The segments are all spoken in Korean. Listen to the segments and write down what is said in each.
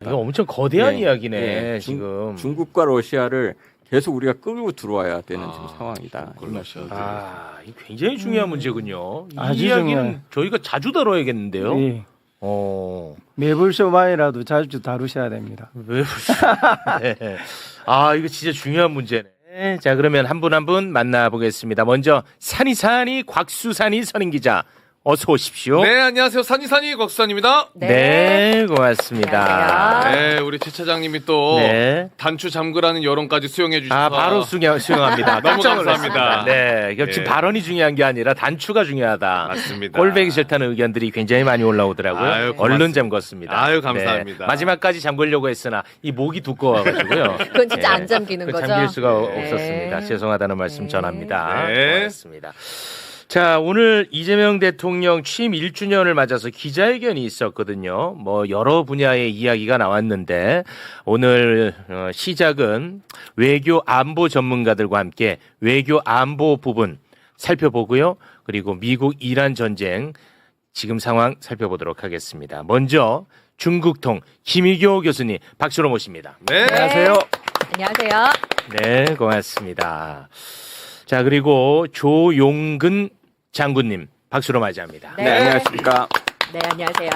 이거 엄청 거대한 네. 이야기네 네. 지금. 중국과 러시아를 계속 우리가 끌고 들어와야 되는 지금 상황이다. 이 굉장히 중요한 문제군요. 이 아주 이야기는 중요해요. 저희가 자주 다뤄야겠는데요. 예. 어. 매불쇼만이라도 자주 다루셔야 됩니다. 왜? 네. 아, 이거 진짜 중요한 문제네. 자, 그러면 한 분 한 분 만나보겠습니다. 먼저 산이산이 곽수산이 선임 기자, 어서 오십시오. 네, 안녕하세요. 산이산이 곽수산입니다. 네, 고맙습니다. 네, 우리 최 차장님이 또 네. 단추 잠그라는 여론까지 수용해 주셔서 바로 수용합니다. 너무 깜짝 감사합니다. 놀랐습니다. 네, 이거 지금 예. 발언이 중요한 게 아니라 단추가 중요하다. 맞습니다. 꼴배기 싫다는 의견들이 굉장히 많이 올라오더라고요. 아유, 얼른 잠궜습니다. 아유, 감사합니다. 네, 마지막까지 잠그려고 했으나 이 목이 두꺼워가지고요. 그건 진짜 안 잠기는 그 거죠? 잠길 수가 네. 없었습니다. 죄송하다는 말씀 전합니다. 네. 고맙습니다. 자, 오늘 이재명 대통령 취임 1주년을 맞아서 기자회견이 있었거든요. 뭐 여러 분야의 이야기가 나왔는데 오늘 시작은 외교 안보 전문가들과 함께 외교 안보 부분 살펴보고요. 그리고 미국 이란 전쟁 지금 상황 살펴보도록 하겠습니다. 먼저 중국통 김희교 교수님 박수로 모십니다. 네. 안녕하세요. 안녕하세요. 네, 고맙습니다. 자, 그리고 조용근 장군님 박수로 맞이합니다. 네. 네, 안녕하십니까. 네, 안녕하세요.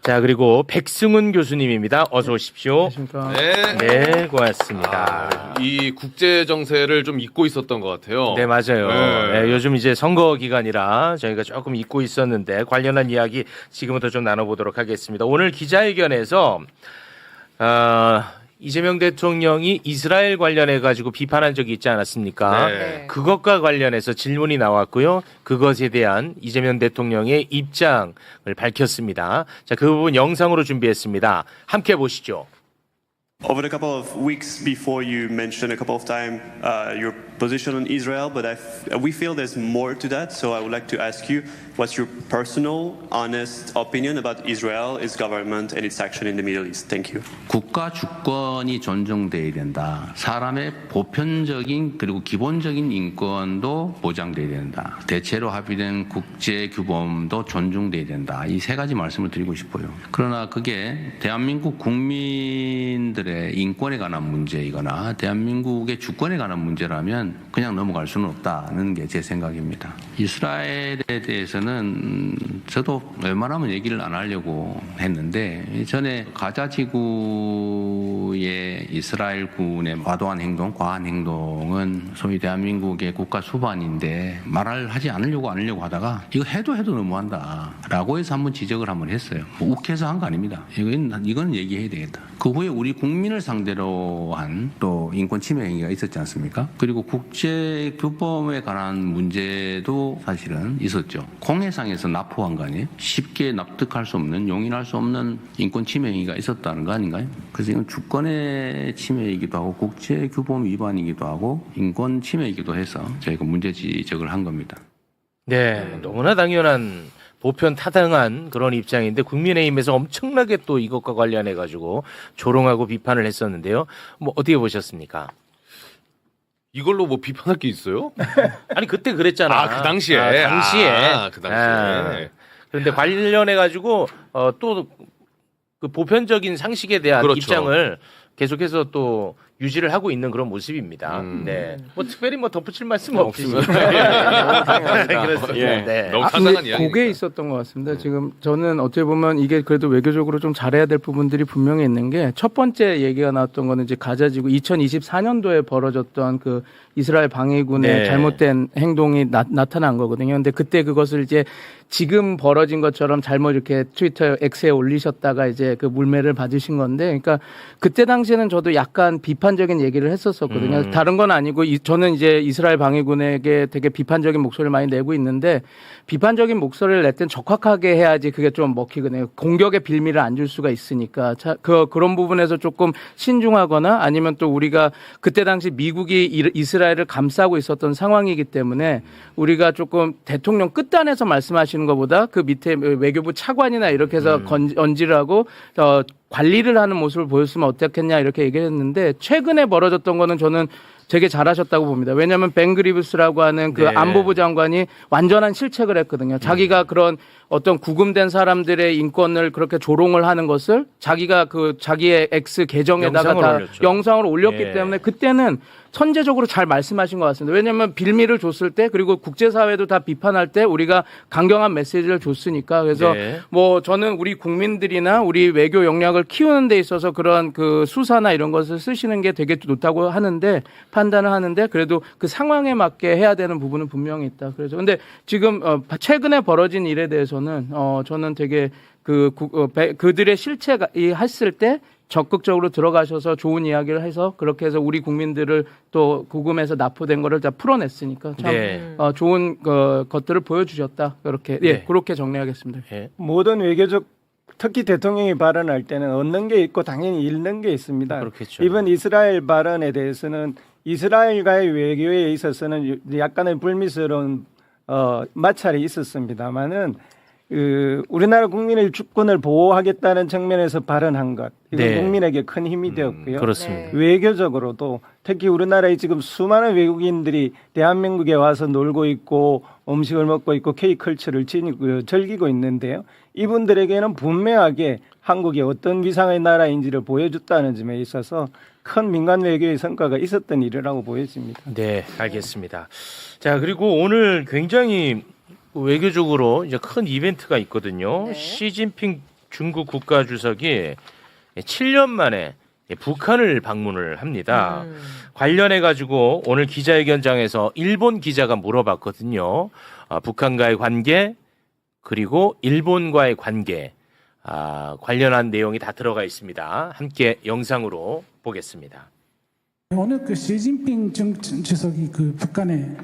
자, 그리고 백승훈 교수님입니다. 어서 오십시오. 안녕하십니까. 네. 네, 고맙습니다. 이 국제 정세를 좀 잊고 있었던 것 같아요. 네, 맞아요. 네. 네, 요즘 이제 선거 기간이라 저희가 조금 잊고 있었는데 관련한 이야기 지금부터 좀 나눠보도록 하겠습니다. 오늘 기자회견에서 이재명 대통령이 이스라엘 관련해 가지고 비판한 적이 있지 않았습니까? 네. 그것과 관련해서 질문이 나왔고요. 그것에 대한 이재명 대통령의 입장을 밝혔습니다. 자, 그 부분 영상으로 준비했습니다. 함께 보시죠. Over the couple of weeks before, you mentioned a couple of times your position on Israel, but we feel there's more to that. So I would like to ask you, what's your personal, honest opinion about Israel, its government, and its action in the Middle East? Thank you. 국가 주권이 존중돼야 된다. 사람의 보편적인 그리고 기본적인 인권도 보장돼야 된다. 대체로 합의된 국제 규범도 존중돼야 된다. 이 세 가지 말씀을 드리고 싶어요. 그러나 그게 대한민국 국민들의 인권에 관한 문제이거나 대한민국의 주권에 관한 문제라면 그냥 넘어갈 수는 없다는 게 제 생각입니다. 이스라엘에 대해서는 저도 웬만하면 얘기를 안 하려고 했는데 전에 가자 지구의 이스라엘군의 과도한 행동, 과한 행동은 소위 대한민국의 국가 수반인데 말을 하지 않으려고 하다가 이거 해도 너무한다라고 해서 한번 지적을 한번 했어요. 뭐 욱해서 한 거 아닙니다. 이건 얘기해야 되겠다. 그 후에 우리 국민을 상대로 한 또 인권 침해 행위가 있었지 않습니까? 그리고 국제 규범에 관한 문제도 사실은 있었죠. 공해상에서 납포한 거 아니에요? 쉽게 납득할 수 없는, 용인할 수 없는 인권 침해 행위가 있었다는 거 아닌가요? 그래서 이건 주권의 침해이기도 하고 국제 규범 위반이기도 하고 인권 침해이기도 해서 저희가 문제 지적을 한 겁니다. 네, 너무나 당연한 보편 타당한 그런 입장인데 국민의힘에서 엄청나게 또 이것과 관련해 가지고 조롱하고 비판을 했었는데요. 뭐 어떻게 보셨습니까? 이걸로 뭐 비판할 게 있어요? 아니 그때 그랬잖아. 그 당시에. 그 당시에. 그런데 관련해 가지고 또 그 보편적인 상식에 대한 그렇죠. 입장을 계속해서 또 유지를 하고 있는 그런 모습입니다. 네, 뭐 특별히 뭐 덧붙일 말씀은 없습니다. 그렇습니다. 예. 네. 너무 타당한 근데 이야기니까. 그게 있었던 것 같습니다. 지금 저는 어떻게 보면 이게 그래도 외교적으로 좀 잘해야 될 부분들이 분명히 있는 게 첫 번째 얘기가 나왔던 거는 이제 가자지구 2024년도에 벌어졌던 그 이스라엘 방위군의 네. 잘못된 행동이 나타난 거거든요. 근데 그때 그것을 이제 지금 벌어진 것처럼 잘못 이렇게 트위터 X에 올리셨다가 이제 그 물매를 받으신 건데, 그러니까 그때 당시에는 저도 약간 비판적인 얘기를 했었거든요. 다른 건 아니고 저는 이제 이스라엘 방위군에게 되게 비판적인 목소리를 많이 내고 있는데 비판적인 목소리를 낼 땐 적확하게 해야지 그게 좀 먹히거든요. 공격의 빌미를 안 줄 수가 있으니까 그런 부분에서 조금 신중하거나 아니면 또 우리가 그때 당시 미국이 이스라엘을 감싸고 있었던 상황이기 때문에 우리가 조금 대통령 끝단에서 말씀하시는 것보다 그 밑에 외교부 차관이나 이렇게 해서 언지를 하고 관리를 하는 모습을 보였으면 어떻겠냐 이렇게 얘기를 했는데 최근에 벌어졌던 거는 저는 되게 잘하셨다고 봅니다. 왜냐하면 벤 그리브스라고 하는 그 네. 안보부 장관이 완전한 실책을 했거든요. 자기가 그런 어떤 구금된 사람들의 인권을 그렇게 조롱을 하는 것을 자기가 그 자기의 X 계정에다가 영상을 다 올렸죠. 영상을 올렸기 예. 때문에 그때는 선제적으로 잘 말씀하신 것 같습니다. 왜냐하면 빌미를 줬을 때 그리고 국제사회도 다 비판할 때 우리가 강경한 메시지를 줬으니까 그래서 네. 뭐 저는 우리 국민들이나 우리 외교 역량을 키우는 데 있어서 그런 그 수사나 이런 것을 쓰시는 게 되게 좋다고 하는데 판단을 하는데 그래도 그 상황에 맞게 해야 되는 부분은 분명히 있다. 그래서 근데 지금 최근에 벌어진 일에 대해서는 저는 되게 그들의 실체가 했을 때 적극적으로 들어가셔서 좋은 이야기를 해서 그렇게 해서 우리 국민들을 또 구금해서 납포된 거를 다 풀어냈으니까 참 네. 좋은 것들을 보여주셨다. 그렇게 네. 그렇게 정리하겠습니다. 예. 모든 외교적 특히 대통령이 발언할 때는 얻는 게 있고 당연히 잃는 게 있습니다. 그렇겠죠. 이번 이스라엘 발언에 대해서는 이스라엘과의 외교에 있어서는 약간의 불미스러운 마찰이 있었습니다만은 우리나라 국민의 주권을 보호하겠다는 측면에서 발언한 것 이건 네. 국민에게 큰 힘이 되었고요. 그렇습니다. 네. 외교적으로도 특히 우리나라에 지금 수많은 외국인들이 대한민국에 와서 놀고 있고 음식을 먹고 있고 K컬처를 즐기고 있는데요. 이분들에게는 분명하게 한국이 어떤 위상의 나라인지를 보여줬다는 점에 있어서 큰 민간 외교의 성과가 있었던 일이라고 보여집니다. 네, 알겠습니다. 자, 그리고 오늘 굉장히 외교적으로 이제 큰 이벤트가 있거든요. 네. 시진핑 중국 국가주석이 7년 만에 북한을 방문을 합니다. 관련해 가지고 오늘 기자회견장에서 일본 기자가 물어봤거든요. 북한과의 관계 그리고 일본과의 관계 관련한 내용이 다 들어가 있습니다. 함께 영상으로 보겠습니다. 오늘 그 시진핑 주석이 그 북한에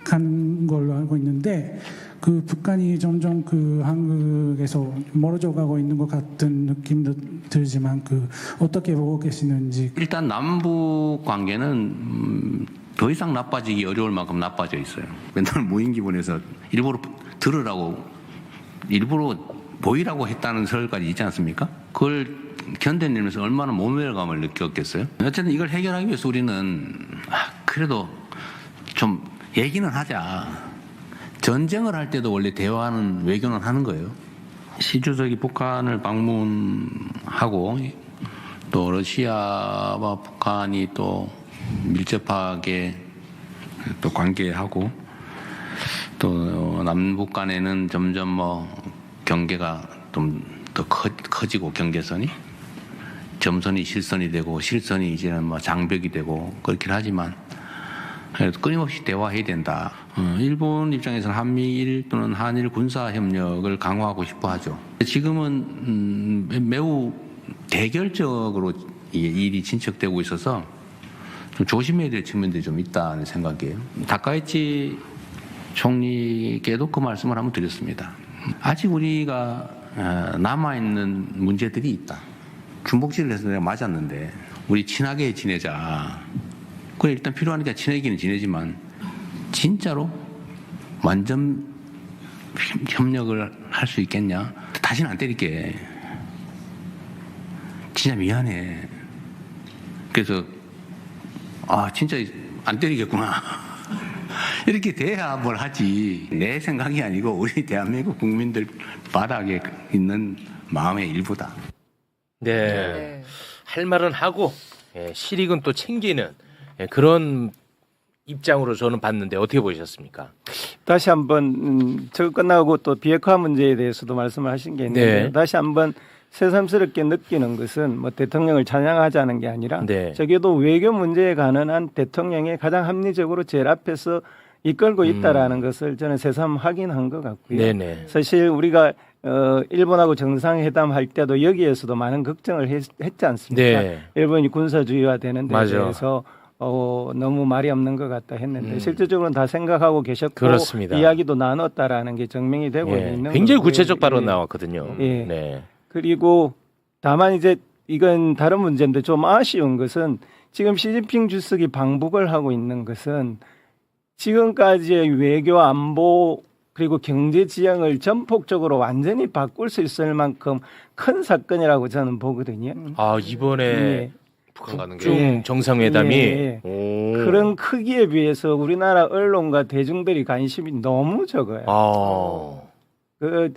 간 걸로 알고 있는데 그 북한이 점점 그 한국에서 멀어져 가고 있는 것 같은 느낌도 들지만 그 어떻게 보고 계시는지. 일단 남북 관계는 더 이상 나빠지기 어려울 만큼 나빠져 있어요. 맨날 모인 기분에서 일부러 들으라고 일부러 보이라고 했다는 설까지 있지 않습니까? 그걸 견뎌내면서 얼마나 모멸감을 느꼈겠어요? 어쨌든 이걸 해결하기 위해서 우리는 그래도 좀 얘기는 하자. 전쟁을 할 때도 원래 대화는 외교는 하는 거예요. 시 주석이 북한을 방문하고 또 러시아와 북한이 또 밀접하게 또 관계하고 또 남북 간에는 점점 뭐 경계가 좀 더 커지고 경계선이 점선이 실선이 되고 실선이 이제는 뭐 장벽이 되고 그렇긴 하지만 그래도 끊임없이 대화해야 된다. 일본 입장에서는 한미일 또는 한일 군사 협력을 강화하고 싶어 하죠. 지금은 매우 대결적으로 이 일이 진척되고 있어서 좀 조심해야 될 측면들이 좀 있다는 생각이에요. 다카이치 총리께도 그 말씀을 한번 드렸습니다. 아직 우리가 남아있는 문제들이 있다. 중복질을 해서 내가 맞았는데 우리 친하게 지내자. 그래 일단 필요하니까 친하기는 지내지만 진짜로 완전 협력을 할 수 있겠냐? 다시는 안 때릴게. 진짜 미안해. 그래서 진짜 안 때리겠구나. 이렇게 돼야 뭘 하지. 내 생각이 아니고 우리 대한민국 국민들 바닥에 있는 마음의 일부다. 네. 네. 할 말은 하고 실익은 또 챙기는 그런 입장으로 저는 봤는데 어떻게 보셨습니까? 다시 한번 저거 끝나고 또 비핵화 문제에 대해서도 말씀을 하신 게 있는데 네. 다시 한번 새삼스럽게 느끼는 것은 뭐 대통령을 찬양하자는 게 아니라 네. 적어도 외교 문제에 관한 한 대통령이 가장 합리적으로 제일 앞에서 이끌고 있다라는 것을 저는 새삼 확인한 것 같고요. 네네. 사실 우리가 일본하고 정상회담 할 때도 여기에서도 많은 걱정을 했지 않습니까? 네. 일본이 군사주의화되는 데 맞아. 대해서 너무 말이 없는 것 같다 했는데 실질적으로는 다 생각하고 계셨고 그렇습니다. 이야기도 나눴다라는 게 증명이 되고 예. 있는 굉장히 거고요. 구체적 발언 예. 나왔거든요. 예. 네. 그리고 다만 이제 이건 다른 문제인데 좀 아쉬운 것은 지금 시진핑 주석이 방북을 하고 있는 것은 지금까지의 외교 안보 그리고 경제 지형을 전폭적으로 완전히 바꿀 수 있을 만큼 큰 사건이라고 저는 보거든요. 이번에 예. 북한 가는 게. 중 예. 정상회담이 예. 오. 그런 크기에 비해서 우리나라 언론과 대중들이 관심이 너무 적어요. 그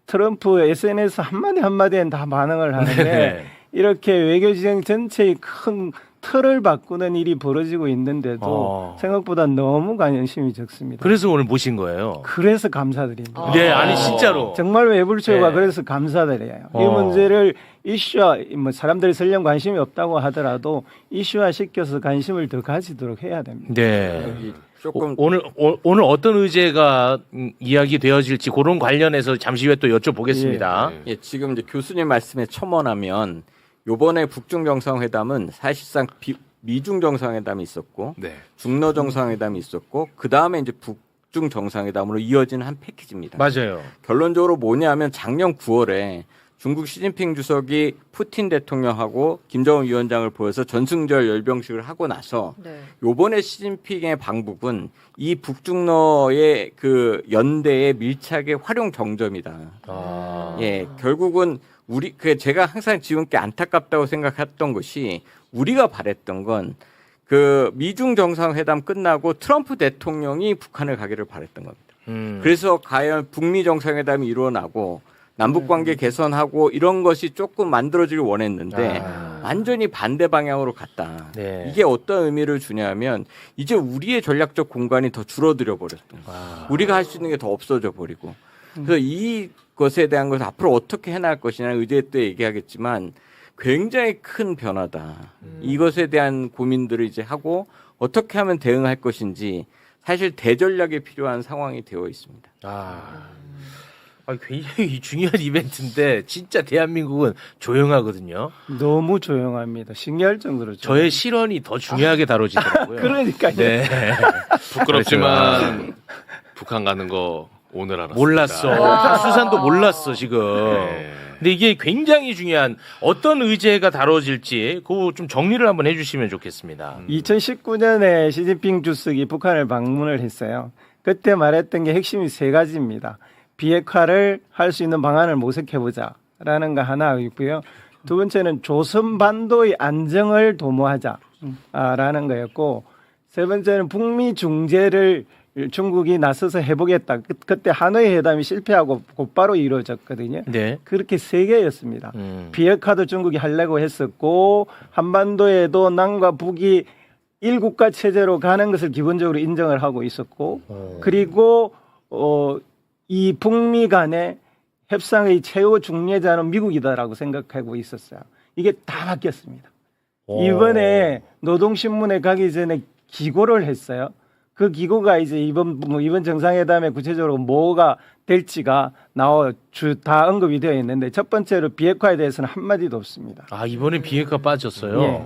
트럼프 SNS 한마디엔 다 반응을 하는데 네. 이렇게 외교지정 전체의 큰 틀을 바꾸는 일이 벌어지고 있는데도 생각보다 너무 관심이 적습니다. 그래서 오늘 모신 거예요. 그래서 감사드립니다. 네, 아니 진짜로. 정말 외부처가 네. 그래서 감사드려요. 이 문제를 이슈화, 뭐 사람들이 설령 관심이 없다고 하더라도 이슈화 시켜서 관심을 더 가지도록 해야 됩니다. 네. 조금 오늘 어떤 의제가 이야기되어질지 그런 관련해서 잠시 후에 또 여쭤보겠습니다. 예, 지금 이제 교수님 말씀에 첨언하면 요번에 북중 정상회담은 사실상 미중 정상회담이 있었고 네. 중러 정상회담이 있었고 그 다음에 이제 북중 정상회담으로 이어지는 한 패키지입니다. 맞아요. 결론적으로 뭐냐면 작년 9월에 중국 시진핑 주석이 푸틴 대통령하고 김정은 위원장을 보여서 전승절 열병식을 하고 나서 네. 요번에 시진핑의 방북은 이 북중러의 그 연대의 밀착의 활용 정점이다. 예, 결국은 제가 항상 지금께 안타깝다고 생각했던 것이 우리가 바랬던 건 그 미중 정상회담 끝나고 트럼프 대통령이 북한을 가기를 바랬던 겁니다. 그래서 과연 북미 정상회담이 일어나고 남북관계 개선하고 이런 것이 조금 만들어지길 원했는데 완전히 반대 방향으로 갔다. 네. 이게 어떤 의미를 주냐면 이제 우리의 전략적 공간이 더 줄어들어 버렸던 거예요. 우리가 할 수 있는 게 더 없어져 버리고. 그래서 이 것에 대한 것을 앞으로 어떻게 해나갈 것이냐 의제 때 얘기하겠지만 굉장히 큰 변화다. 이것에 대한 고민들을 이제 하고 어떻게 하면 대응할 것인지 사실 대전략이 필요한 상황이 되어 있습니다. 굉장히 중요한 이벤트인데 진짜 대한민국은 조용하거든요. 너무 조용합니다. 신기할 정도로. 저의 실언이 더 중요하게 다뤄지더라고요. 그러니까요. 네. 부끄럽지만 북한 가는 거 오늘 알았습니다. 몰랐어. 수산도 몰랐어 지금. 네. 근데 이게 굉장히 중요한 어떤 의제가 다뤄질지 그거 좀 정리를 한번 해주시면 좋겠습니다. 2019년에 시진핑 주석이 북한을 방문을 했어요. 그때 말했던 게 핵심이 세 가지입니다. 비핵화를 할 수 있는 방안을 모색해보자라는 거 하나 있고요. 두 번째는 조선반도의 안정을 도모하자라는 거였고, 세 번째는 북미 중재를 중국이 나서서 해보겠다. 그때 하노이 회담이 실패하고 곧바로 이루어졌거든요. 네. 그렇게 세 개였습니다. 비핵화도 중국이 하려고 했었고 한반도에도 남과 북이 1국가 체제로 가는 것을 기본적으로 인정을 하고 있었고 그리고 이 북미 간의 협상의 최후 중재자는 미국이다라고 생각하고 있었어요. 이게 다 바뀌었습니다. 이번에 노동신문에 가기 전에 기고를 했어요. 그 기고가 이제 이번 정상회담에 구체적으로 뭐가 될지가 다 언급이 되어 있는데 첫 번째로 비핵화에 대해서는 한마디도 없습니다. 이번에 비핵화 빠졌어요. 예.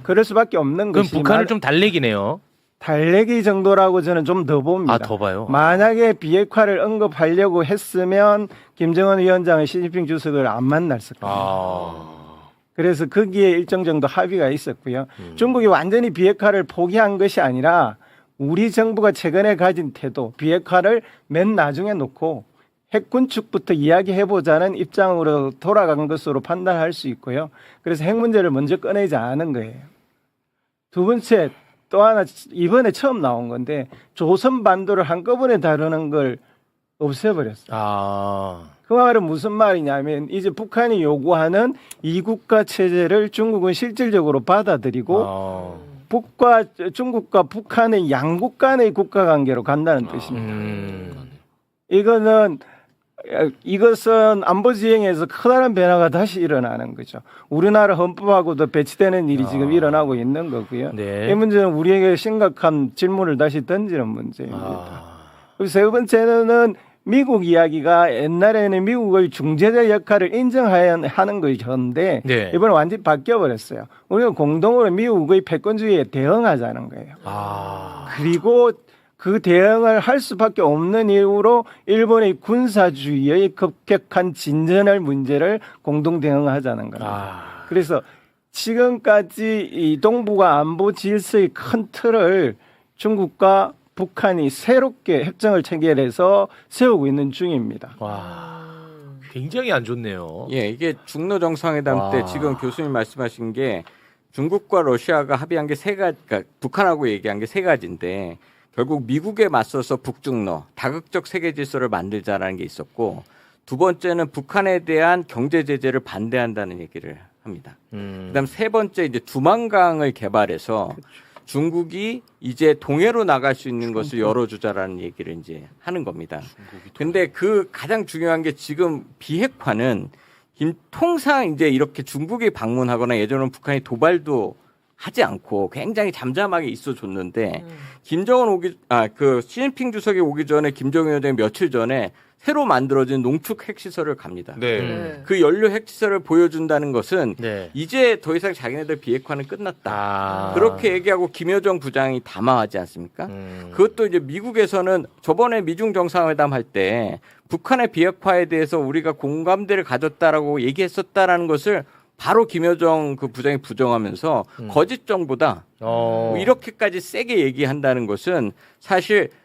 그럴 수밖에 없는 그럼 것이 북한을 좀 달래기네요. 달래기 정도라고 저는 좀 더 봅니다. 더 봐요. 만약에 비핵화를 언급하려고 했으면 김정은 위원장의 시진핑 주석을 안 만났을 겁니다. 그래서 거기에 일정 정도 합의가 있었고요. 중국이 완전히 비핵화를 포기한 것이 아니라 우리 정부가 최근에 가진 태도, 비핵화를 맨 나중에 놓고 핵 군축부터 이야기해보자는 입장으로 돌아간 것으로 판단할 수 있고요. 그래서 핵 문제를 먼저 꺼내지 않은 거예요. 두 번째, 또 하나 이번에 처음 나온 건데 조선반도를 한꺼번에 다루는 걸 없애버렸어요. 그 말은 무슨 말이냐면 이제 북한이 요구하는 이국가 체제를 중국은 실질적으로 받아들이고 중국과 북한의 양국 간의 국가관계로 간다는 뜻입니다. 이것은 안보지행에서 커다란 변화가 다시 일어나는 거죠. 우리나라 헌법하고도 배치되는 일이 지금 일어나고 있는 거고요. 네. 이 문제는 우리에게 심각한 질문을 다시 던지는 문제입니다. 그리고 세 번째는 미국 이야기가 옛날에는 미국의 중재자 역할을 인정하는 것이었는데 네. 이번에 완전히 바뀌어버렸어요. 우리가 공동으로 미국의 패권주의에 대응하자는 거예요. 그리고 그 대응을 할 수밖에 없는 이유로 일본의 군사주의의 급격한 진전할 문제를 공동 대응하자는 겁니다. 그래서 지금까지 이 동북아 안보 질서의 큰 틀을 중국과 북한이 새롭게 협정을 체결해서 세우고 있는 중입니다. 굉장히 안 좋네요. 예, 이게 중러 정상회담 때 지금 교수님 말씀하신 게 중국과 러시아가 합의한 게 세 가지, 그러니까 북한하고 얘기한 게 세 가지인데 결국 미국에 맞서서 북중러 다극적 세계 질서를 만들자라는 게 있었고 두 번째는 북한에 대한 경제 제재를 반대한다는 얘기를 합니다. 그다음 세 번째 이제 두만강을 개발해서 중국이 이제 동해로 나갈 수 있는 것을 열어주자라는 얘기를 이제 하는 겁니다. 근데 그 가장 중요한 게 지금 비핵화는 통상 이제 이렇게 중국이 방문하거나 예전에는 북한이 도발도 하지 않고 굉장히 잠잠하게 있어줬는데 그 시진핑 주석이 오기 전에 김정은 위원장이 며칠 전에 새로 만들어진 농축 핵시설을 갑니다. 네. 그 연료 핵시설을 보여준다는 것은 네. 이제 더 이상 자기네들 비핵화는 끝났다. 아. 그렇게 얘기하고 김여정 부장이 담화하지 않습니까? 그것도 이제 미국에서는 저번에 미중 정상회담 할 때 북한의 비핵화에 대해서 우리가 공감대를 가졌다라고 얘기했었다라는 것을 바로 김여정 그 부장이 부정하면서 거짓 정보다 이렇게까지 세게 얘기한다는 것은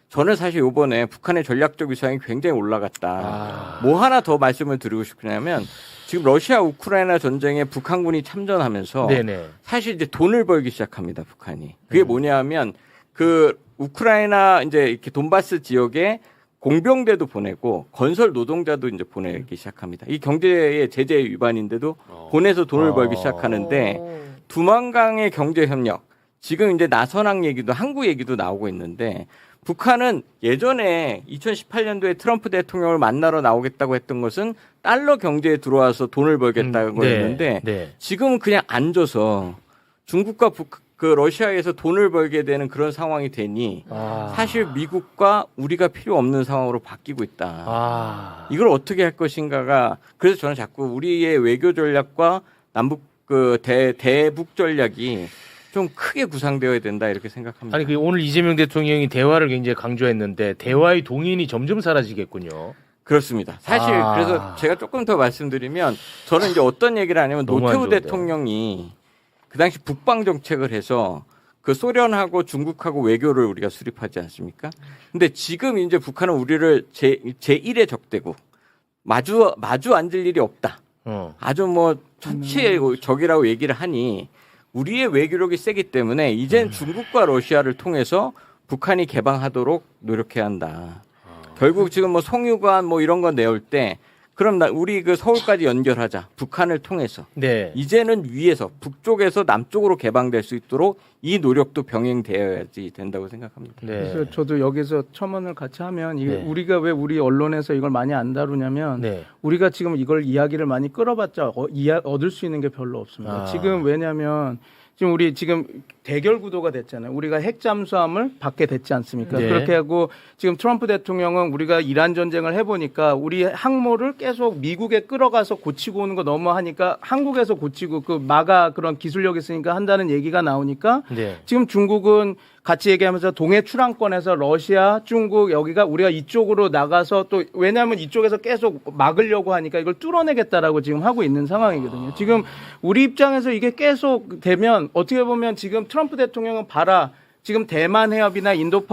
저는 사실 이번에 북한의 전략적 위상이 굉장히 올라갔다. 뭐 하나 더 말씀을 드리고 싶냐면 지금 러시아 우크라이나 전쟁에 북한군이 참전하면서 네네. 사실 이제 돈을 벌기 시작합니다. 북한이. 그게 뭐냐면 그 우크라이나 이제 이렇게 돈바스 지역에 공병대도 보내고 건설 노동자도 이제 보내기 시작합니다. 이 경제의 제재 위반인데도 보내서 돈을 벌기 시작하는데 두만강의 경제 협력 지금 이제 나선항 얘기도 항구 얘기도 나오고 있는데 북한은 예전에 2018년도에 트럼프 대통령을 만나러 나오겠다고 했던 것은 달러 경제에 들어와서 돈을 벌겠다는 거였는데 네. 지금은 그냥 앉아서 중국과 그 러시아에서 돈을 벌게 되는 그런 상황이 되니 사실 미국과 우리가 필요 없는 상황으로 바뀌고 있다. 이걸 어떻게 할 것인가가 그래서 저는 자꾸 우리의 외교 전략과 남북 그 대북 전략이 좀 크게 구상되어야 된다 이렇게 생각합니다. 아니 오늘 이재명 대통령이 대화를 굉장히 강조했는데 대화의 동인이 점점 사라지겠군요. 그렇습니다. 사실 그래서 제가 조금 더 말씀드리면 저는 이제 어떤 얘기를 하냐면 노태우 대통령이 그 당시 북방 정책을 해서 그 소련하고 중국하고 외교를 우리가 수립하지 않습니까? 근데 지금 이제 북한은 우리를 제1의 적대국 마주 앉을 일이 없다. 아주 뭐 첫치의 적이라고 얘기를 하니 우리의 외교력이 세기 때문에 이젠 중국과 러시아를 통해서 북한이 개방하도록 노력해야 한다. 결국 지금 뭐 송유관 뭐 이런 거 내올 때 그럼 우리 그 서울까지 연결하자. 북한을 통해서. 네. 이제는 위에서 북쪽에서 남쪽으로 개방될 수 있도록 이 노력도 병행되어야지 된다고 생각합니다. 네. 그래서 저도 여기서 첨언을 같이 하면 이게 네. 우리가 왜 우리 언론에서 이걸 많이 안 다루냐면 네. 우리가 지금 이걸 이야기를 많이 끌어봤자 얻을 수 있는 게 별로 없습니다. 지금 왜냐하면 지금 우리 지금 대결 구도가 됐잖아요. 우리가 핵 잠수함을 받게 됐지 않습니까? 네. 그렇게 하고 지금 트럼프 대통령은 우리가 이란 전쟁을 해보니까 우리 항모를 계속 미국에 끌어가서 고치고 오는 거 너무 하니까 한국에서 고치고 그 마가 그런 기술력 있으니까 한다는 얘기가 나오니까 네. 지금 중국은 같이 얘기하면서 동해 출항권에서 러시아, 중국 여기가 우리가 이쪽으로 나가서 또 왜냐하면 이쪽에서 계속 막으려고 하니까 이걸 뚫어내겠다라고 지금 하고 있는 상황이거든요. 지금 우리 입장에서 이게 계속 되면 어떻게 보면 지금 트럼프 대통령은 봐라. 지금 대만 해협이나 인도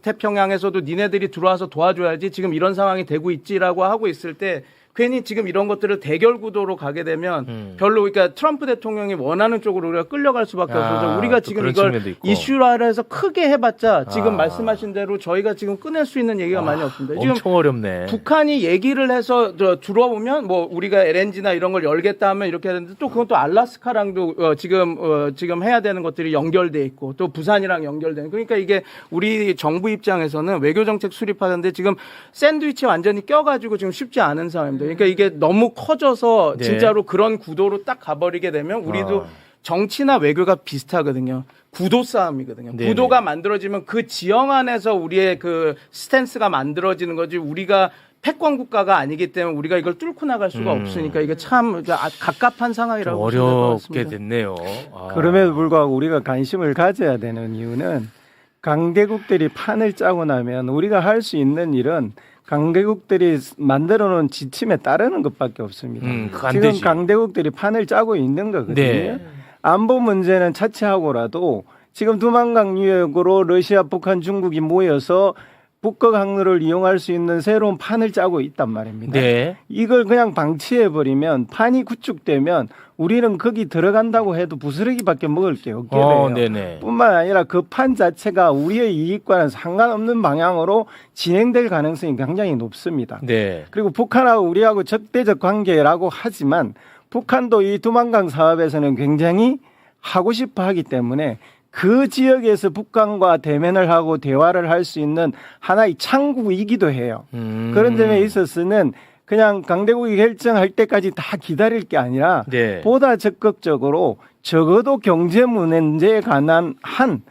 태평양에서도 니네들이 들어와서 도와줘야지 지금 이런 상황이 되고 있지라고 하고 있을 때 괜히 지금 이런 것들을 대결 구도로 가게 되면 별로 그러니까 트럼프 대통령이 원하는 쪽으로 우리가 끌려갈 수밖에 없어서 우리가 지금 이걸 이슈화를 해서 크게 해봤자 지금 말씀하신 대로 저희가 지금 꺼낼 수 있는 얘기가 많이 없습니다. 지금 엄청 어렵네. 북한이 얘기를 해서 들어오면 뭐 우리가 LNG나 이런 걸 열겠다 하면 이렇게 하는데 또 그건 또 알라스카랑도 지금 해야 되는 것들이 연결돼 있고 또 부산이랑 연결되는 그러니까 이게 우리 정부 입장에서는 외교 정책 수립하는데 지금 샌드위치 완전히 껴가지고 지금 쉽지 않은 상황입니다. 그러니까 이게 너무 커져서 진짜로 그런 구도로 딱 가버리게 되면 우리도 정치나 외교가 비슷하거든요. 구도 싸움이거든요. 네네. 구도가 만들어지면 그 지형 안에서 우리의 그 스탠스가 만들어지는 거지 우리가 패권 국가가 아니기 때문에 우리가 이걸 뚫고 나갈 수가 없으니까 이게 참 갑갑한 상황이라고 어렵게 됐네요. 그럼에도 불구하고 우리가 관심을 가져야 되는 이유는 강대국들이 판을 짜고 나면 우리가 할 수 있는 일은 강대국들이 만들어 놓은 지침에 따르는 것밖에 없습니다. 지금 강대국들이 판을 짜고 있는 거거든요. 네. 안보 문제는 차치하고라도 지금 두만강 유역으로 러시아, 북한, 중국이 모여서 북극 항로를 이용할 수 있는 새로운 판을 짜고 있단 말입니다. 네. 이걸 그냥 방치해버리면 판이 구축되면 우리는 거기 들어간다고 해도 부스러기밖에 먹을 게 없게 돼요. 네네. 뿐만 아니라 그 판 자체가 우리의 이익과는 상관없는 방향으로 진행될 가능성이 굉장히 높습니다. 네. 그리고 북한하고 우리하고 적대적 관계라고 하지만 북한도 이 두만강 사업에서는 굉장히 하고 싶어 하기 때문에 그 지역에서 북한과 대면을 하고 대화를 할 수 있는 하나의 창구이기도 해요. 그런 점에 있어서는 그냥 강대국이 결정할 때까지 다 기다릴 게 아니라 네. 보다 적극적으로 적어도 경제 문제에 관한 한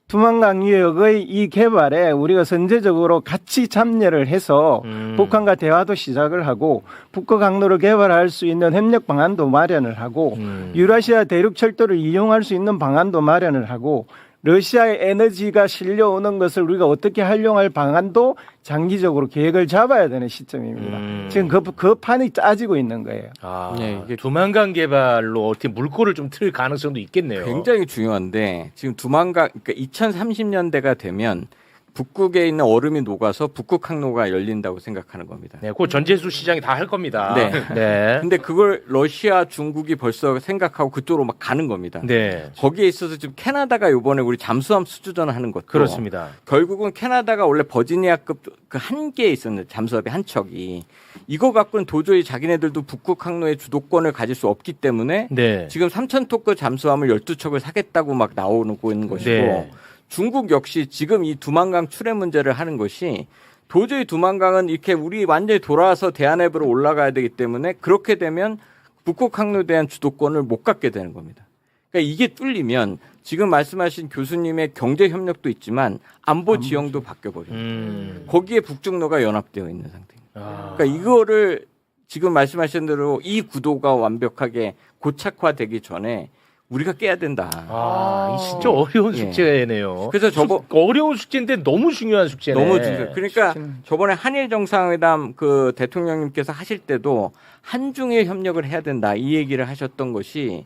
두만강 유역의 이 개발에 우리가 선제적으로 같이 참여를 해서 북한과 대화도 시작을 하고 북극 항로를 개발할 수 있는 협력 방안도 마련을 하고 유라시아 대륙 철도를 이용할 수 있는 방안도 마련을 하고 러시아의 에너지가 실려오는 것을 우리가 어떻게 활용할 방안도 장기적으로 계획을 잡아야 되는 시점입니다. 지금 그 판이 짜지고 있는 거예요. 아, 네, 이게 두만강 개발로 어떻게 물꼬를 좀 틀 가능성도 있겠네요. 굉장히 중요한데 지금 두만강 그러니까 2030년대가 되면 북극에 있는 얼음이 녹아서 북극 항로가 열린다고 생각하는 겁니다. 네, 그 전재수 시장이 다 할 겁니다. 네. 네. 근데 그걸 러시아, 중국이 벌써 생각하고 그쪽으로 막 가는 겁니다. 네. 거기에 있어서 지금 캐나다가 이번에 우리 잠수함 수주전 하는 것도 그렇습니다. 결국은 캐나다가 원래 버지니아급 그 한 개에 있었는데 잠수함이 한 척이 이거 갖고는 도저히 자기네들도 북극 항로의 주도권을 가질 수 없기 때문에 네. 지금 3,000톤급 잠수함을 12척을 사겠다고 막 나오고 있는 것이고 네. 중국 역시 지금 이 두만강 출해 문제를 하는 것이 도저히 두만강은 이렇게 우리 완전히 돌아와서 대한해부로 올라가야 되기 때문에 그렇게 되면 북극 항로에 대한 주도권을 못 갖게 되는 겁니다. 그러니까 이게 뚫리면 지금 말씀하신 교수님의 경제 협력도 있지만 안보 지형도 바뀌어버려요. 거기에 북중로가 연합되어 있는 상태입니다. 그러니까 이거를 지금 말씀하신 대로 이 구도가 완벽하게 고착화되기 전에 우리가 깨야 된다. 아, 이 진짜 어려운 예. 숙제네요. 그래서 어려운 숙제인데 너무 중요한 숙제네. 너무 중요해요. 그러니까 저번에 한일 정상회담 그 대통령님께서 하실 때도 한중일 협력을 해야 된다 이 얘기를 하셨던 것이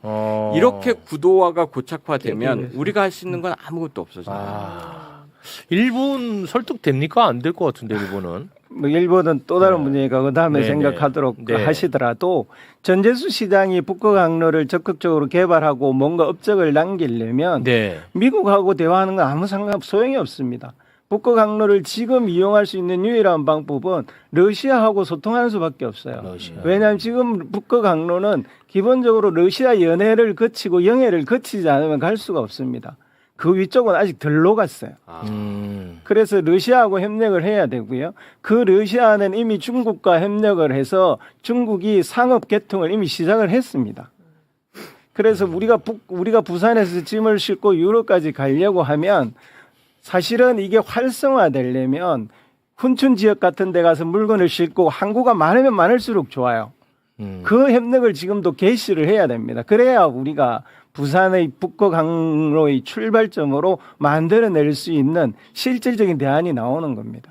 이렇게 구도화가 고착화되면 우리가 할 수 있는 건 아무것도 없어져요. 일본 설득됩니까? 안 될 것 같은데 일본은. 뭐 일본은 또 다른 문제니까 그 다음에 네네. 생각하도록 네. 하시더라도 전재수 시장이 북극 항로를 적극적으로 개발하고 뭔가 업적을 남기려면 네. 미국하고 대화하는 건 아무 소용이 없습니다. 북극 항로를 지금 이용할 수 있는 유일한 방법은 러시아하고 소통하는 수밖에 없어요. 러시아. 왜냐하면 지금 북극 항로는 기본적으로 러시아 연해를 거치고 영해를 거치지 않으면 갈 수가 없습니다. 그 위쪽은 아직 덜 녹았어요. 그래서 러시아하고 협력을 해야 되고요. 그 러시아는 이미 중국과 협력을 해서 중국이 상업 개통을 이미 시작을 했습니다. 그래서 우리가 부산에서 짐을 싣고 유럽까지 가려고 하면 사실은 이게 활성화되려면 훈춘 지역 같은 데 가서 물건을 싣고 항구가 많으면 많을수록 좋아요. 그 협력을 지금도 개시를 해야 됩니다. 그래야 우리가 부산의 북극 항로의 출발점으로 만들어낼 수 있는 실질적인 대안이 나오는 겁니다.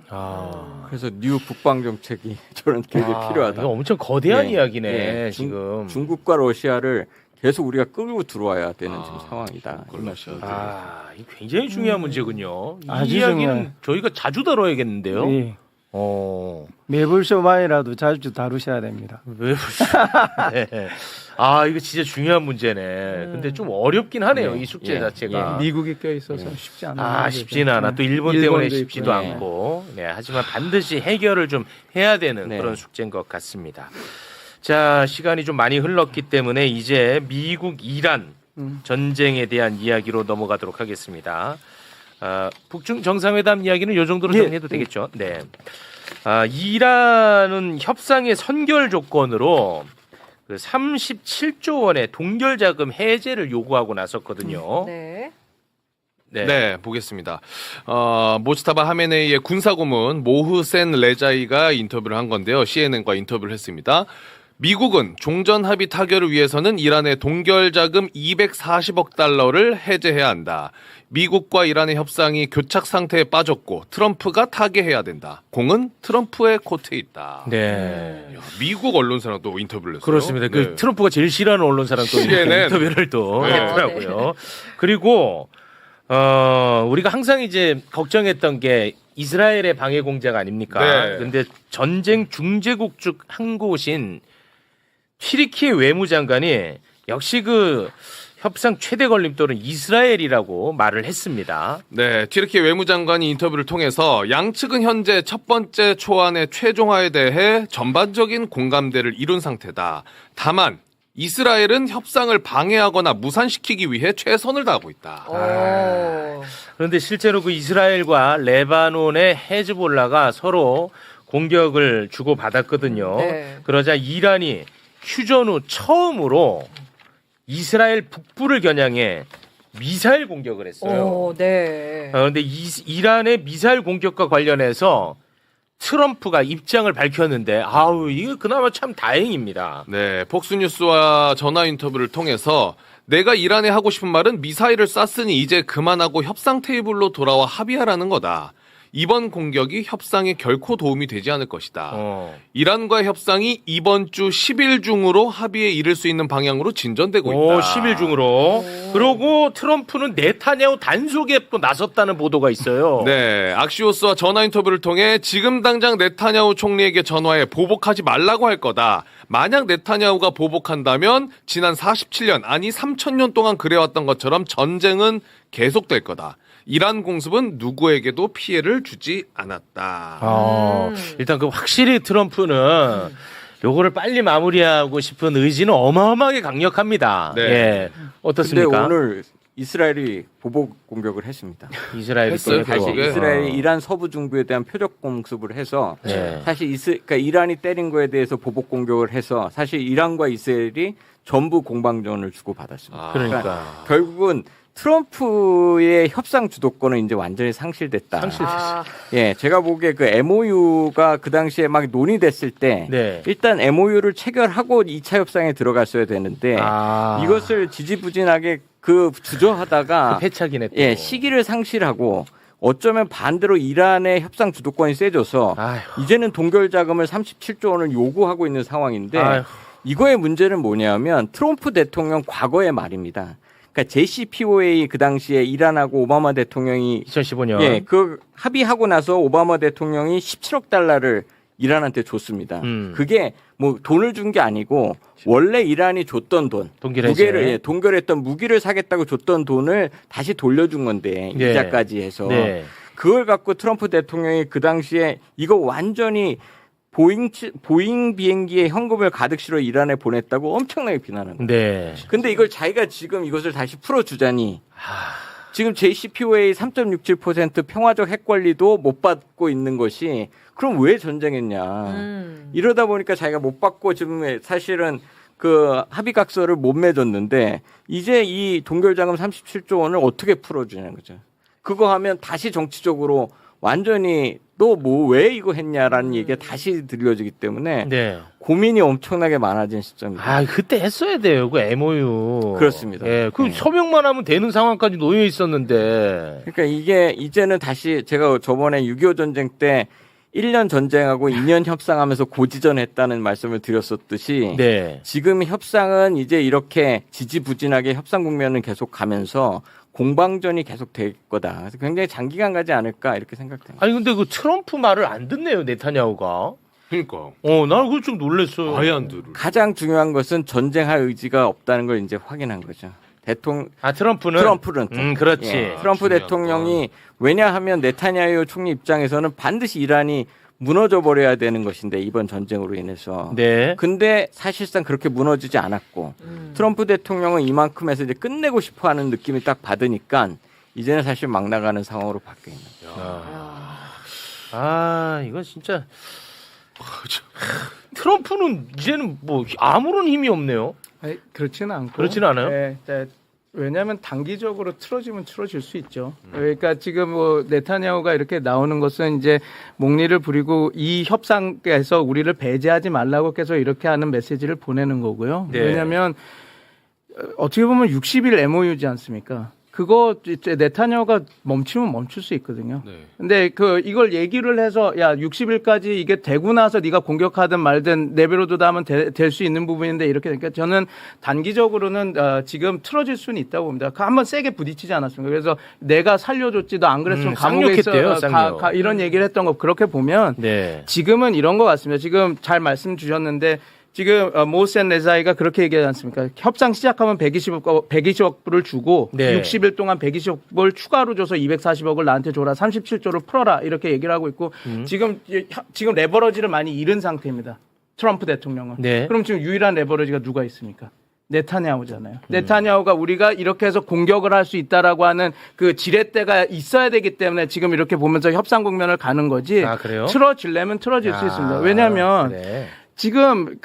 그래서 뉴 국방 정책이 저는 굉장히 필요하다. 이거 엄청 거대한 예. 이야기네 예. 지금. 중국과 러시아를 계속 우리가 끌고 들어와야 되는 지금 상황이다. 이 굉장히 중요한 문제군요. 이 아주 이야기는 중요해요. 저희가 자주 다뤄야겠는데요. 예. 매불쇼만이라도 자주 다루셔야 됩니다. 왜 네. 아 이거 진짜 중요한 문제네. 근데 좀 어렵긴 하네요. 이 숙제 자체가. 미국이 껴 있어서 쉽지 않아요. 쉽지는 않아. 또 일본 때문에 일본도 쉽지도 있고. 않고. 네, 하지만 반드시 해결을 좀 해야 되는 네. 그런 숙제인 것 같습니다. 자, 시간이 좀 많이 흘렀기 때문에 이제 미국 이란 전쟁에 대한 이야기로 넘어가도록 하겠습니다. 북중 정상회담 이야기는 이 정도로 네. 정리해도 되겠죠. 네. 이란은 협상의 선결 조건으로 그 37조 원의 동결 자금 해제를 요구하고 나섰거든요. 네. 네, 보겠습니다. 모스타바 하메네이의 군사고문 모흐센 레자이가 인터뷰를 한 건데요. CNN과 인터뷰를 했습니다. 미국은 종전 합의 타결을 위해서는 이란의 동결 자금 240억 달러를 해제해야 한다. 미국과 이란의 협상이 교착 상태에 빠졌고 트럼프가 타개해야 된다. 공은 트럼프의 코트에 있다. 네. 미국 언론사랑 또 인터뷰를 했어요. 그렇습니다. 네. 그 트럼프가 제일 싫어하는 언론사랑 또 이렇게 CNN. 인터뷰를 또 네. 했더라고요. 그리고 우리가 항상 이제 걱정했던 게 이스라엘의 방해 공작 아닙니까? 네. 근데 전쟁 중재국 중 한 곳인 튀르키예 외무장관이 역시 그 협상 최대 걸림돌은 이스라엘이라고 말을 했습니다. 네, 튀르키예 외무장관이 인터뷰를 통해서 양측은 현재 첫 번째 초안의 최종화에 대해 전반적인 공감대를 이룬 상태다. 다만 이스라엘은 협상을 방해하거나 무산시키기 위해 최선을 다하고 있다. 그런데 실제로 그 이스라엘과 레바논의 헤즈볼라가 서로 공격을 주고받았거든요. 네. 그러자 이란이 휴전 후 처음으로 이스라엘 북부를 겨냥해 미사일 공격을 했어요. 네. 그런데 이란의 미사일 공격과 관련해서 트럼프가 입장을 밝혔는데 아우 이거 그나마 참 다행입니다. 네, 폭스뉴스와 전화 인터뷰를 통해서 내가 이란에 하고 싶은 말은 미사일을 쐈으니 이제 그만하고 협상 테이블로 돌아와 합의하라는 거다. 이번 공격이 협상에 결코 도움이 되지 않을 것이다. 이란과의 협상이 이번 주 10일 중으로 합의에 이를 수 있는 방향으로 진전되고 있다. 10일 중으로. 그러고 트럼프는 네타냐후 단속에 또 나섰다는 보도가 있어요. 네, 악시오스와 전화 인터뷰를 통해 지금 당장 네타냐후 총리에게 전화해 보복하지 말라고 할 거다. 만약 네타냐후가 보복한다면 지난 47년 아니 3000년 동안 그래왔던 것처럼 전쟁은 계속될 거다. 이란 공습은 누구에게도 피해를 주지 않았다. 일단 그 확실히 트럼프는 요거를 빨리 마무리하고 싶은 의지는 어마어마하게 강력합니다. 네. 예. 근데 어떻습니까? 오늘 이스라엘이 보복 공격을 했습니다. 이스라엘이 했어요, 사실 그게? 이스라엘이 이란 서부 중부에 대한 표적 공습을 해서 네. 사실 그러니까 이란이 때린 거에 대해서 보복 공격을 해서 사실 이란과 이스라엘이 전부 공방전을 주고받았습니다. 그러니까. 결국은 트럼프의 협상 주도권은 이제 완전히 상실됐다. 예, 제가 보기에 그 MOU가 그 당시에 막 논의됐을 때 네. 일단 MOU를 체결하고 2차 협상에 들어갔어야 되는데 이것을 지지부진하게 그 주저하다가 패착이네. 또. 예, 시기를 상실하고 어쩌면 반대로 이란의 협상 주도권이 세져서 아휴. 이제는 동결 자금을 37조 원을 요구하고 있는 상황인데 아휴. 이거의 문제는 뭐냐면 트럼프 대통령 과거의 말입니다. 그러니까 JCPOA 그 당시에 이란하고 오바마 대통령이 2015년. 예, 그 합의하고 나서 오바마 대통령이 17억 달러를 이란한테 줬습니다. 그게 뭐 돈을 준 게 아니고 원래 이란이 줬던 돈, 동결했던 무기를 사겠다고 줬던 돈을 다시 돌려준 건데 네. 이자까지 해서 네. 그걸 갖고 트럼프 대통령이 그 당시에 이거 완전히 보잉 비행기에 현금을 가득 실어 이란에 보냈다고 엄청나게 비난한 거예요. 네. 근데 이걸 자기가 지금 이것을 다시 풀어주자니 지금 JCPOA 3.67% 평화적 핵 권리도 못 받고 있는 것이 그럼 왜 전쟁했냐. 이러다 보니까 자기가 못 받고 지금 사실은 그 합의각서를 못 맺었는데 이제 이 동결자금 37조 원을 어떻게 풀어주냐는 거죠. 그거 하면 다시 정치적으로 완전히 너 뭐 왜 이거 했냐라는 얘기가 다시 들려지기 때문에 네. 고민이 엄청나게 많아진 시점입니다. 아, 그때 했어야 돼요. 그 MOU. 그렇습니다. 예. 그 네. 서명만 하면 되는 상황까지 놓여 있었는데. 그러니까 이게 이제는 다시 제가 저번에 6.25 전쟁 때 1년 전쟁하고 2년 협상하면서 고지전했다는 말씀을 드렸었듯이 네. 지금 협상은 이제 이렇게 지지부진하게 협상 국면은 계속 가면서 공방전이 계속 될 거다. 그래서 굉장히 장기간 가지 않을까 이렇게 생각됩니다. 아니 근데 그 트럼프 말을 안 듣네요, 네타냐후가. 그러니까 난 그거 좀 놀랐어요. 아예 안 들을. 가장 중요한 것은 전쟁할 의지가 없다는 걸 이제 확인한 거죠. 트럼프는. 그렇지. 예, 트럼프 중요한 대통령이 왜냐하면 네타냐후 총리 입장에서는 반드시 이란이 무너져 버려야 되는 것인데 이번 전쟁으로 인해서. 네. 근데 사실상 그렇게 무너지지 않았고 트럼프 대통령은 이만큼 해서 이제 끝내고 싶어하는 느낌이 딱 받으니까 이제는 사실 막 나가는 상황으로 바뀌어 있는 거예요. 이건 진짜 트럼프는 이제는 뭐 아무런 힘이 없네요. 아니, 그렇지는 않고. 그렇지는 않아요? 네, 네. 왜냐하면 단기적으로 틀어지면 틀어질 수 있죠. 그러니까 지금 뭐 네타냐후가 이렇게 나오는 것은 이제 목리를 부리고 이 협상에서 우리를 배제하지 말라고 계속 이렇게 하는 메시지를 보내는 거고요. 네. 왜냐하면 어떻게 보면 60일 MOU지 않습니까? 그거 이제 네타냐후가 멈추면 멈출 수 있거든요. 네. 근데 이걸 얘기를 해서 야 60일까지 이게 되고 나서 네가 공격하든 말든 내버려두다 하면 될 수 있는 부분인데 이렇게 되니까 저는 단기적으로는 지금 틀어질 수는 있다고 봅니다. 한번 세게 부딪히지 않았습니까? 그래서 내가 살려줬지 너 안 그랬으면 감옥에 쌍욕했대요, 있어 쌍욕. 이런 얘기를 했던 거 그렇게 보면 네. 지금은 이런 것 같습니다. 지금 잘 말씀 주셨는데 지금 모센 레자이가 그렇게 얘기하지 않습니까? 협상 시작하면 120억 불을 주고 네. 60일 동안 120억 불 추가로 줘서 240억을 나한테 줘라. 37조를 풀어라. 이렇게 얘기를 하고 있고 지금 레버러지를 많이 잃은 상태입니다. 트럼프 대통령은. 네. 그럼 지금 유일한 레버러지가 누가 있습니까? 네타냐후잖아요. 네타냐후가 우리가 이렇게 해서 공격을 할 수 있다라고 하는 그 지렛대가 있어야 되기 때문에 지금 이렇게 보면서 협상 국면을 가는 거지. 아, 그래요? 틀어지려면 틀어질 수 있습니다. 왜냐하면 그래. 지금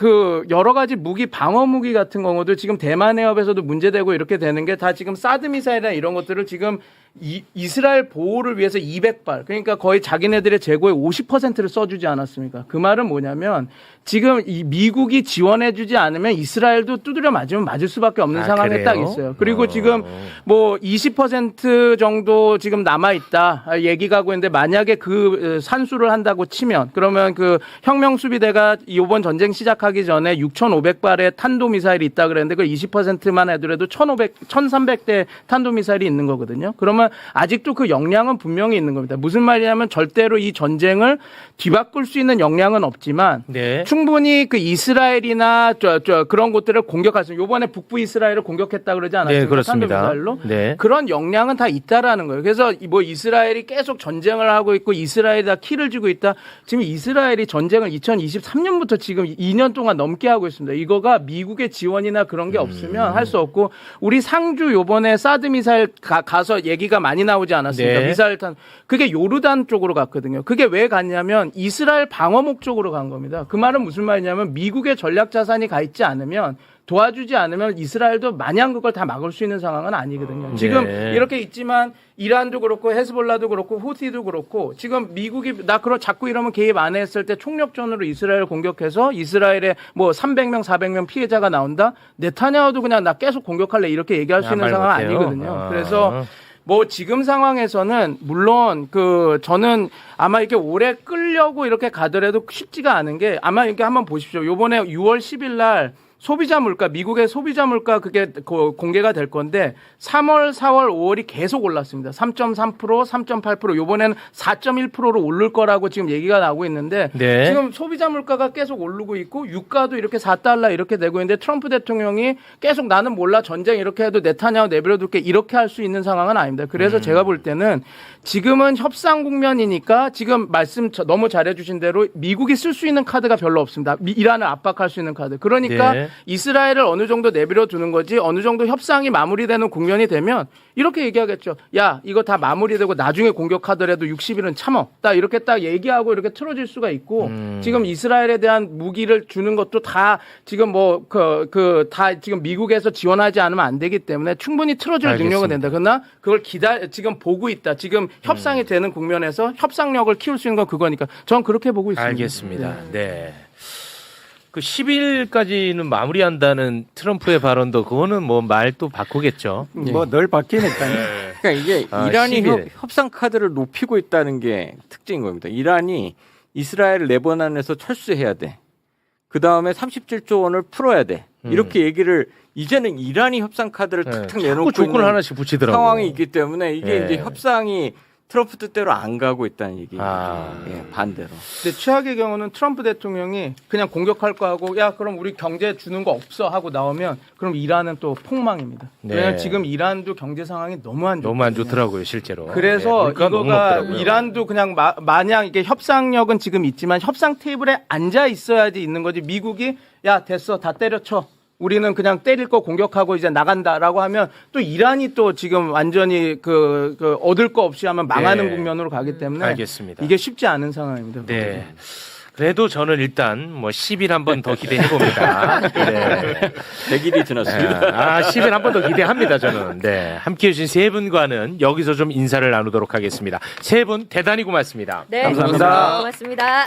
여러 가지 무기, 방어 무기 같은 경우도 지금 대만 해협에서도 문제되고 이렇게 되는 게 다 지금 사드 미사일이나 이런 것들을 지금 이스라엘 보호를 위해서 200발, 그러니까 거의 자기네들의 재고의 50%를 써주지 않았습니까? 그 말은 뭐냐면 지금 이 미국이 지원해주지 않으면 이스라엘도 두드려 맞으면 맞을 수밖에 없는 상황에 그래요? 딱 있어요. 그리고 지금 뭐 20% 정도 지금 남아있다 얘기 가고 있는데 만약에 그 산수를 한다고 치면 그러면 그 혁명수비대가 이번 전쟁 시작하기 전에 6,500발의 탄도미사일이 있다 그랬는데 그 20%만 해더라도 1,300대 탄도미사일이 있는 거거든요. 그러면 아직도 그 역량은 분명히 있는 겁니다. 무슨 말이냐면 절대로 이 전쟁을 뒤바꿀 수 있는 역량은 없지만 네. 충분히 그 이스라엘이나 그런 곳들을 공격할 수 있는 요번에 북부 이스라엘을 공격했다 그러지 않았습니까? 네, 그렇습니다. 탄도미사일로? 네. 그런 역량은 다 있다라는 거예요. 그래서 뭐 이스라엘이 계속 전쟁을 하고 있고 이스라엘이 다 키를 쥐고 있다. 지금 이스라엘이 전쟁을 2023년부터 지금 2년 동안 넘게 하고 있습니다. 이거가 미국의 지원이나 그런 게 없으면 할 수 없고 우리 상주 요번에 사드 미사일 가서 얘기가 많이 나오지 않았습니까? 네. 미사일 탄 그게 요르단 쪽으로 갔거든요. 그게 왜 갔냐면 이스라엘 방어 목적으로 간 겁니다. 그 말은 무슨 말이냐면 미국의 전략 자산이 가 있지 않으면 도와주지 않으면 이스라엘도 마냥 그걸 다 막을 수 있는 상황은 아니거든요. 지금 네. 이렇게 있지만 이란도 그렇고 헤즈볼라도 그렇고 후티도 그렇고 지금 미국이 자꾸 이러면 개입 안 했을 때 총력전으로 이스라엘을 공격해서 이스라엘에 뭐 300명 400명 피해자가 나온다. 네타냐후도 그냥 나 계속 공격할래 이렇게 얘기할 수 있는 말 상황은 못해요. 아니거든요. 그래서 뭐 지금 상황에서는 물론 저는 아마 이렇게 오래 끌려고 이렇게 가더라도 쉽지가 않은 게 아마 이렇게 한번 보십시오. 요번에 6월 10일 날 소비자 물가, 미국의 소비자 물가 그게 공개가 될 건데 3월, 4월, 5월이 계속 올랐습니다. 3.3%, 3.8%, 요번에는 4.1%로 오를 거라고 지금 얘기가 나오고 있는데 네. 지금 소비자 물가가 계속 오르고 있고 유가도 이렇게 4달러 이렇게 되고 있는데 트럼프 대통령이 계속 나는 몰라 전쟁 이렇게 해도 네타냐후 내버려둘게 이렇게 할 수 있는 상황은 아닙니다. 그래서 제가 볼 때는 지금은 협상 국면이니까 지금 말씀 너무 잘해주신 대로 미국이 쓸 수 있는 카드가 별로 없습니다. 이란을 압박할 수 있는 카드. 그러니까 네. 이스라엘을 어느 정도 내버려 두는 거지 어느 정도 협상이 마무리되는 국면이 되면 이렇게 얘기하겠죠. 야 이거 다 마무리되고 나중에 공격하더라도 60일은 참어. 딱 이렇게 딱 얘기하고 이렇게 틀어질 수가 있고 지금 이스라엘에 대한 무기를 주는 것도 다 지금 뭐 다 지금 미국에서 지원하지 않으면 안 되기 때문에 충분히 틀어줄 능력은 된다. 그러나 그걸 지금 보고 있다. 지금 협상이 되는 국면에서 협상력을 키울 수 있는 건 그거니까 저는 그렇게 보고 있습니다. 알겠습니다. 네. 그 10일까지는 마무리한다는 트럼프의 발언도 그거는 뭐 말 또 바꾸겠죠. 뭐 늘 바뀌니까요. 그러니까 이게 아, 이란이 10일. 협상 카드를 높이고 있다는 게 특징인 겁니다. 이란이 이스라엘 레바논에서 철수해야 돼. 그 다음에 37조 원을 풀어야 돼. 이렇게 얘기를 이제는 이란이 협상 카드를 탁탁 자꾸 내놓고 조건을 있는 하나씩 붙이더라고. 상황이 있기 때문에 이게 예. 이제 협상이 트럼프 뜻대로 안 가고 있다는 얘기. 아. 예, 반대로. 근데 최악의 경우는 트럼프 대통령이 그냥 공격할 거 하고 야 그럼 우리 경제 주는 거 없어 하고 나오면 그럼 이란은 또 폭망입니다. 네. 왜냐하면 지금 이란도 경제 상황이 너무 안 좋거든요. 너무 안 좋더라고요, 실제로. 그래서 네, 물가가 너무 이거가 높더라고요. 이란도 그냥 마냥 이게 협상력은 지금 있지만 협상 테이블에 앉아 있어야지 있는 거지. 미국이 야 됐어 다 때려쳐. 우리는 그냥 때릴 거 공격하고 이제 나간다라고 하면 또 이란이 또 지금 완전히 얻을 거 없이 하면 망하는 네. 국면으로 가기 때문에 알겠습니다. 이게 쉽지 않은 상황입니다. 네. 그래도 저는 일단 뭐 10일 한 번 더 기대해 봅니다. 네. 100일이 지났습니다. 10일 한 번 더 기대합니다, 저는. 네. 함께 해주신 세 분과는 여기서 좀 인사를 나누도록 하겠습니다. 세 분 대단히 고맙습니다. 네, 감사합니다. 고맙습니다.